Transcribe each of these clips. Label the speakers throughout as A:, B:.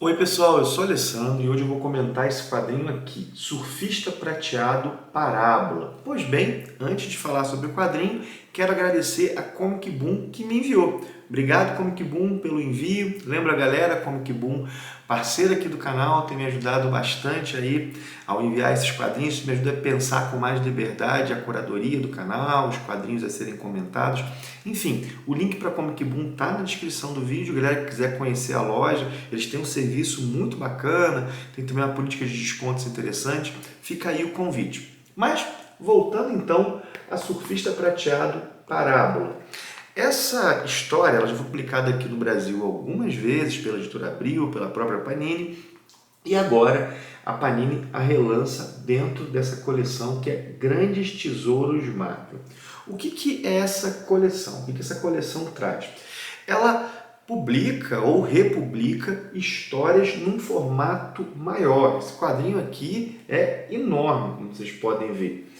A: Oi pessoal, eu sou Alessandro e hoje eu vou comentar esse quadrinho aqui, Surfista Prateado Parábola. Pois bem, antes de falar sobre o quadrinho, quero agradecer a Comic Boom que me enviou. Obrigado Comic Boom pelo envio. Lembra galera, Comic Boom, parceira aqui do canal, tem me ajudado bastante aí ao enviar esses quadrinhos, me ajuda a pensar com mais liberdade a curadoria do canal, os quadrinhos a serem comentados. Enfim, o link para a Comic Boom está na descrição do vídeo, galera que quiser conhecer a loja, eles têm um serviço muito bacana, tem também uma política de descontos interessante, fica aí o convite. Mas, voltando então a Surfista Prateado Parábola. Essa história ela já foi publicada aqui no Brasil algumas vezes pela Editora Abril, pela própria Panini, e agora a Panini a relança dentro dessa coleção que é Grandes Tesouros Marvel. O que é essa coleção? O que essa coleção traz? Ela publica ou republica histórias num formato maior. Esse quadrinho aqui é enorme, como vocês podem ver.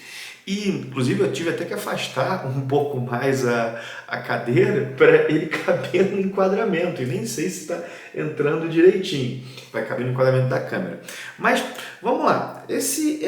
A: E, inclusive, eu tive até que afastar um pouco mais a cadeira para ele caber no enquadramento. E nem sei se está entrando direitinho. Vai caber no enquadramento da câmera. Mas, vamos lá. Esse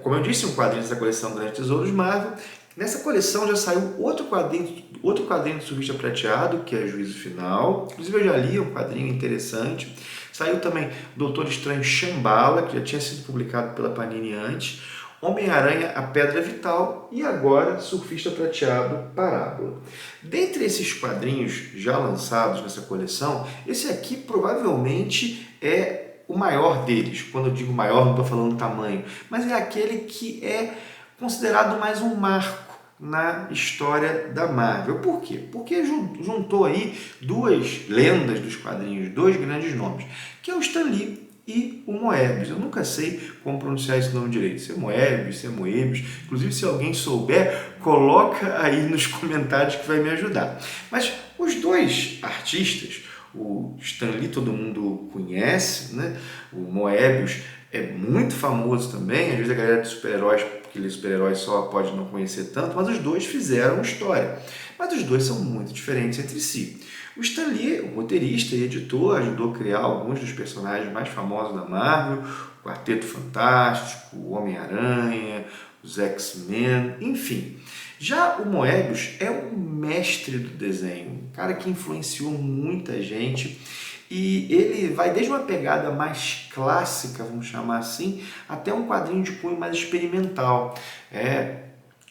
A: como eu disse, um quadrinho dessa coleção Grandes Tesouros Marvel. Nessa coleção já saiu outro quadrinho de Surfista Prateado, que é Juízo Final. Inclusive, eu já li, é um quadrinho interessante. Saiu também Doutor Estranho Shambhala, que já tinha sido publicado pela Panini antes. Homem-Aranha, a Pedra Vital e agora Surfista Prateado Parábola. Dentre esses quadrinhos já lançados nessa coleção, esse aqui provavelmente é o maior deles. Quando eu digo maior, não estou falando tamanho, mas é aquele que é considerado mais um marco na história da Marvel. Por quê? Porque juntou aí duas lendas dos quadrinhos, dois grandes nomes, que é o Stan Lee e o Moebius. Eu nunca sei como pronunciar esse nome direito, se é Moebius, se é Moebius. Inclusive, se alguém souber, coloca aí nos comentários que vai me ajudar. Mas os dois artistas, o Stan Lee todo mundo conhece, né? O Moebius é muito famoso também, às vezes a galera de super-heróis, porque ele é super-herói só pode não conhecer tanto, mas os dois fizeram história. Mas os dois são muito diferentes entre si. O Stan Lee, o roteirista e editor, ajudou a criar alguns dos personagens mais famosos da Marvel, o Quarteto Fantástico, o Homem-Aranha, os X-Men, enfim. Já o Moebius é um mestre do desenho, um cara que influenciou muita gente e ele vai desde uma pegada mais clássica, vamos chamar assim, até um quadrinho de cunho mais experimental.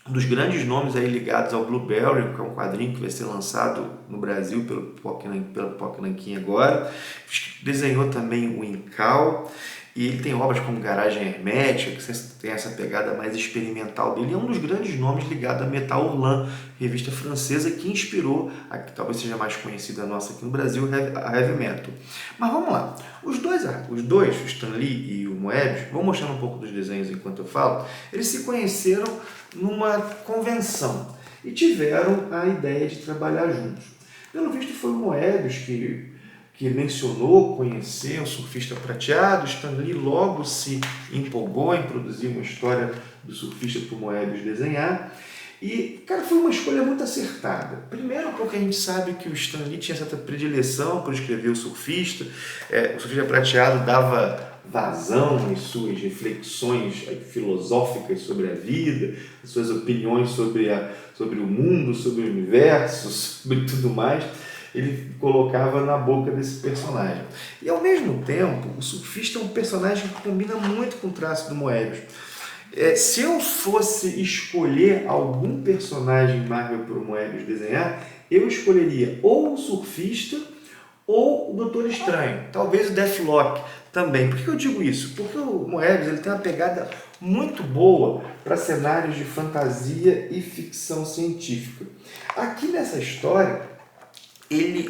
A: Um dos grandes nomes aí ligados ao Blueberry, que é um quadrinho que vai ser lançado no Brasil pelo Poc Nankin agora. Desenhou também o Incal, e ele tem obras como Garagem Hermética, que tem essa pegada mais experimental dele. É um dos grandes nomes ligado à Metal Hurlant, revista francesa que inspirou a que talvez seja mais conhecida nossa aqui no Brasil, a Heavy Metal. Mas vamos lá. Os dois, o Stan Lee e o Moebius, vou mostrando um pouco dos desenhos enquanto eu falo, eles se conheceram numa convenção e tiveram a ideia de trabalhar juntos. Pelo visto foi o Moebius que mencionou conhecer o Surfista Prateado. Stan Lee logo se empolgou em produzir uma história do surfista para o Moebius desenhar. E, cara, foi uma escolha muito acertada. Primeiro porque a gente sabe que o Stan Lee tinha certa predileção por escrever o Surfista. O Surfista Prateado dava vazão às suas reflexões filosóficas sobre a vida, as suas opiniões sobre o mundo, sobre o universo, sobre tudo mais. Ele colocava na boca desse personagem. E, ao mesmo tempo, o Surfista é um personagem que combina muito com o traço do Moebius. Se eu fosse escolher algum personagem Marvel para o Moebius desenhar, eu escolheria ou o Surfista ou o Doutor Estranho, talvez o Deathlock também. Por que eu digo isso? Porque o Moebius ele tem uma pegada muito boa para cenários de fantasia e ficção científica. Aqui nessa história,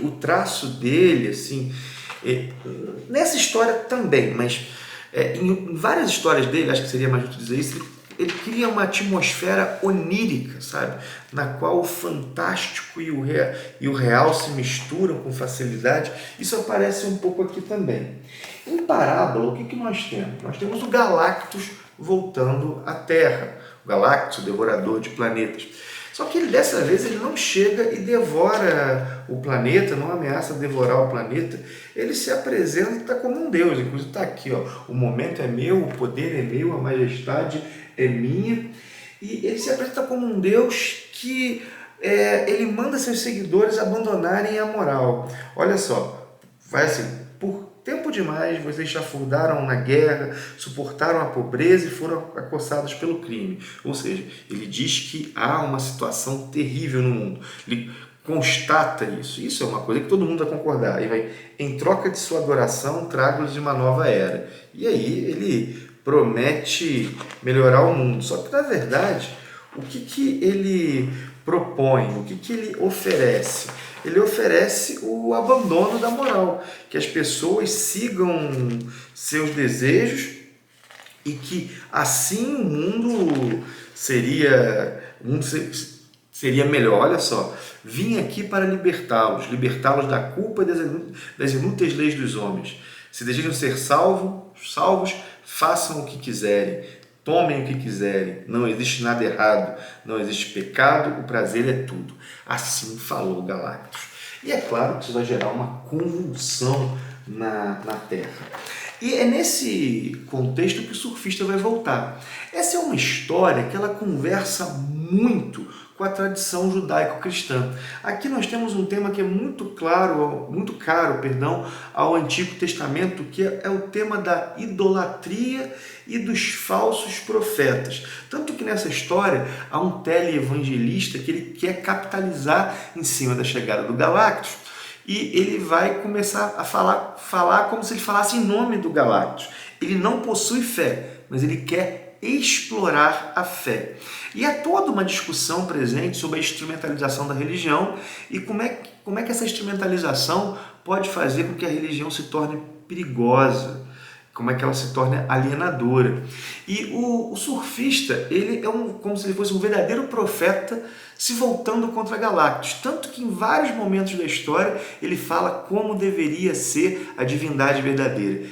A: o traço dele, assim, nessa história também, mas em várias histórias dele, acho que seria mais justo dizer isso, ele cria uma atmosfera onírica, sabe? Na qual o fantástico e o real se misturam com facilidade. Isso aparece um pouco aqui também. Em Parábola, o que nós temos? Nós temos o Galactus voltando à Terra. O Galactus, o devorador de planetas. Só que dessa vez ele não chega e devora o planeta, não ameaça devorar o planeta. ele se apresenta como um Deus, inclusive está aqui, ó, o momento é meu, o poder é meu, a majestade é minha, e ele se apresenta como um Deus que ele manda seus seguidores abandonarem a moral. Olha só, vai assim, por tempo demais vocês chafurdaram na guerra, suportaram a pobreza e foram acossados pelo crime. Ou seja, ele diz que há uma situação terrível no mundo. Ele constata isso. Isso é uma coisa que todo mundo vai concordar. E vai, em troca de sua adoração, trago-lhes uma nova era. E aí ele promete melhorar o mundo. Só que, na verdade, o que ele propõe, o que ele oferece? Ele oferece o abandono da moral, que as pessoas sigam seus desejos e que assim o mundo seria melhor. Olha só, vim aqui para libertá-los da culpa e das inúteis leis dos homens. Se desejam ser salvos, façam o que quiserem, tomem o que quiserem, não existe nada errado, não existe pecado, o prazer é tudo. Assim falou Galactus. E é claro que isso vai gerar uma convulsão na Terra. E é nesse contexto que o surfista vai voltar. Essa é uma história que ela conversa muito com a tradição judaico-cristã. Aqui nós temos um tema que é muito caro ao Antigo Testamento, que é o tema da idolatria e dos falsos profetas. Tanto que nessa história há um teleevangelista que ele quer capitalizar em cima da chegada do Galactus, e ele vai começar a falar como se ele falasse em nome do Galactus. Ele não possui fé, mas ele quer explorar a fé. E há toda uma discussão presente sobre a instrumentalização da religião e como é que essa instrumentalização pode fazer com que a religião se torne perigosa, como é que ela se torne alienadora. E o surfista, ele é como se ele fosse um verdadeiro profeta se voltando contra Galactus, tanto que em vários momentos da história ele fala como deveria ser a divindade verdadeira.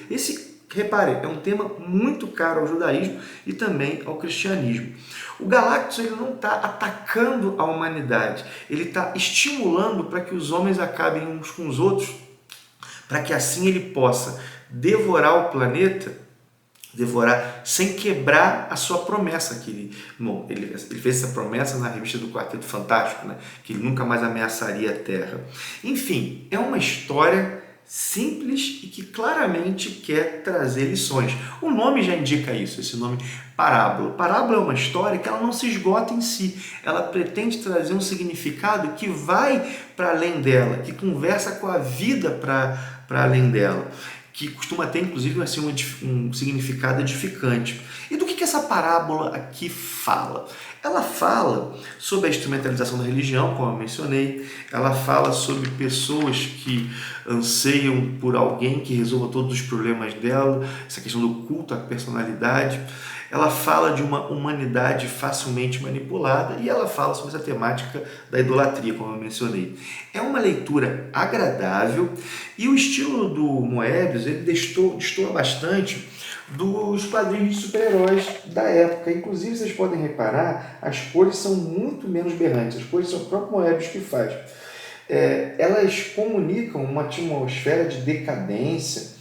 A: Repare, é um tema muito caro ao judaísmo e também ao cristianismo. O Galactus ele não está atacando a humanidade, ele está estimulando para que os homens acabem uns com os outros, para que assim ele possa devorar o planeta, sem quebrar a sua promessa. Ele fez essa promessa na revista do Quarteto Fantástico, né? Que ele nunca mais ameaçaria a Terra. Enfim, é uma história simples e que claramente quer trazer lições. O nome já indica isso, esse nome parábola. Parábola é uma história que ela não se esgota em si, ela pretende trazer um significado que vai para além dela, que conversa com a vida para além dela, que costuma ter, inclusive, assim, um significado edificante. E do que essa parábola aqui fala? Ela fala sobre a instrumentalização da religião, como eu mencionei, ela fala sobre pessoas que anseiam por alguém que resolva todos os problemas dela, essa questão do culto à personalidade. Ela fala de uma humanidade facilmente manipulada e ela fala sobre essa temática da idolatria, como eu mencionei. É uma leitura agradável e o estilo do Moebius ele destoa bastante dos quadrinhos de super-heróis da época. Inclusive, vocês podem reparar, as cores são muito menos berrantes, as cores são o próprio Moebius que faz. Elas comunicam uma atmosfera de decadência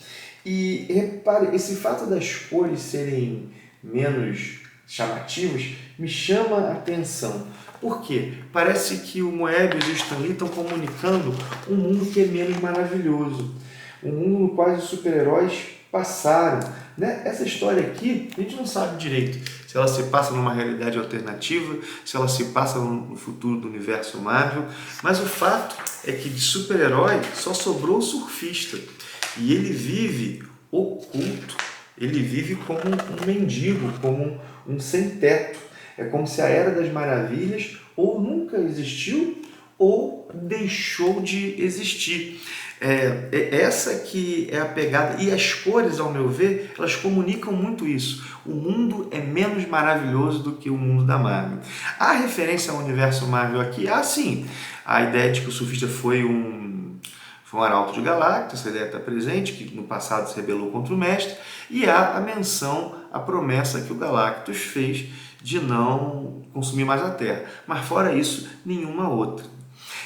A: e, repare, esse fato das cores serem menos chamativas me chama a atenção. Por quê? Parece que o Moebius e o Stan Lee estão comunicando um mundo que é menos maravilhoso, um mundo no qual os super-heróis passaram. Né? Essa história aqui, a gente não sabe direito se ela se passa numa realidade alternativa, se ela se passa no futuro do universo Marvel, mas o fato é que de super-herói só sobrou o surfista, e ele vive oculto, ele vive como um mendigo, como um sem-teto. É como se a Era das Maravilhas ou nunca existiu ou deixou de existir. Essa que é a pegada, e as cores, ao meu ver, elas comunicam muito isso. O mundo é menos maravilhoso do que o mundo da Marvel. A referência ao universo Marvel aqui, sim, a ideia de que o surfista foi um arauto de Galactus, essa ideia está presente, que no passado se rebelou contra o mestre, e há a menção, a promessa que o Galactus fez de não consumir mais a Terra. Mas fora isso, nenhuma outra.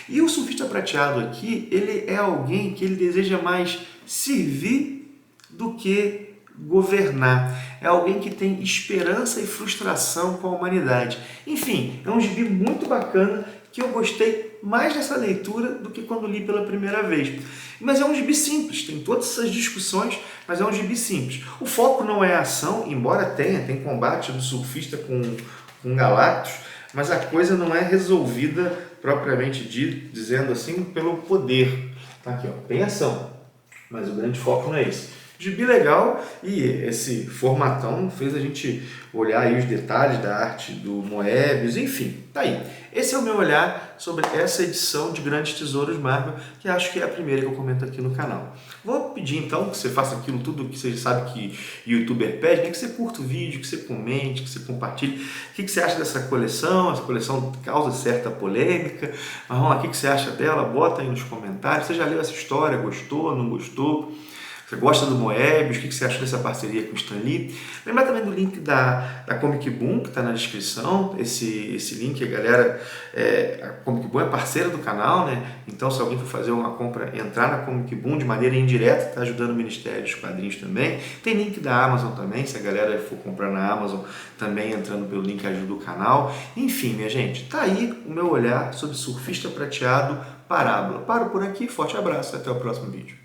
A: E o surfista prateado aqui, ele é alguém que ele deseja mais servir do que governar. É alguém que tem esperança e frustração com a humanidade. Enfim, é um gibi muito bacana que eu gostei mais dessa leitura do que quando li pela primeira vez. Mas é um gibi simples, tem todas essas discussões, mas é um gibi simples. O foco não é a ação, embora tem combate do surfista com Galactus, mas a coisa não é resolvida propriamente dito, dizendo assim, pelo poder. Tá aqui, ó, tem ação, mas o grande foco não é esse. Gibi legal, e esse formatão fez a gente olhar aí os detalhes da arte do Moebius, enfim, tá aí. Esse é o meu olhar sobre essa edição de Grandes Tesouros Marvel, que acho que é a primeira que eu comento aqui no canal. Vou pedir então que você faça aquilo tudo que você sabe que youtuber pede, né? Que você curta o vídeo, que você comente, que você compartilhe. O que você acha dessa coleção? Essa coleção causa certa polêmica, mas vamos lá, o que você acha dela? Bota aí nos comentários. Você já leu essa história? Gostou? Não gostou? Você gosta do Moebius? O que você acha dessa parceria com o Stan Lee? Lembra também do link da Comic Boom, que está na descrição. Esse link, a galera, a Comic Boom é parceira do canal, né? Então, se alguém for fazer uma compra, entrar na Comic Boom de maneira indireta, está ajudando o Ministério dos Quadrinhos também. Tem link da Amazon também, se a galera for comprar na Amazon, também entrando pelo link ajuda o canal. Enfim, minha gente, tá aí o meu olhar sobre Surfista Prateado Parábola. Paro por aqui, forte abraço, até o próximo vídeo.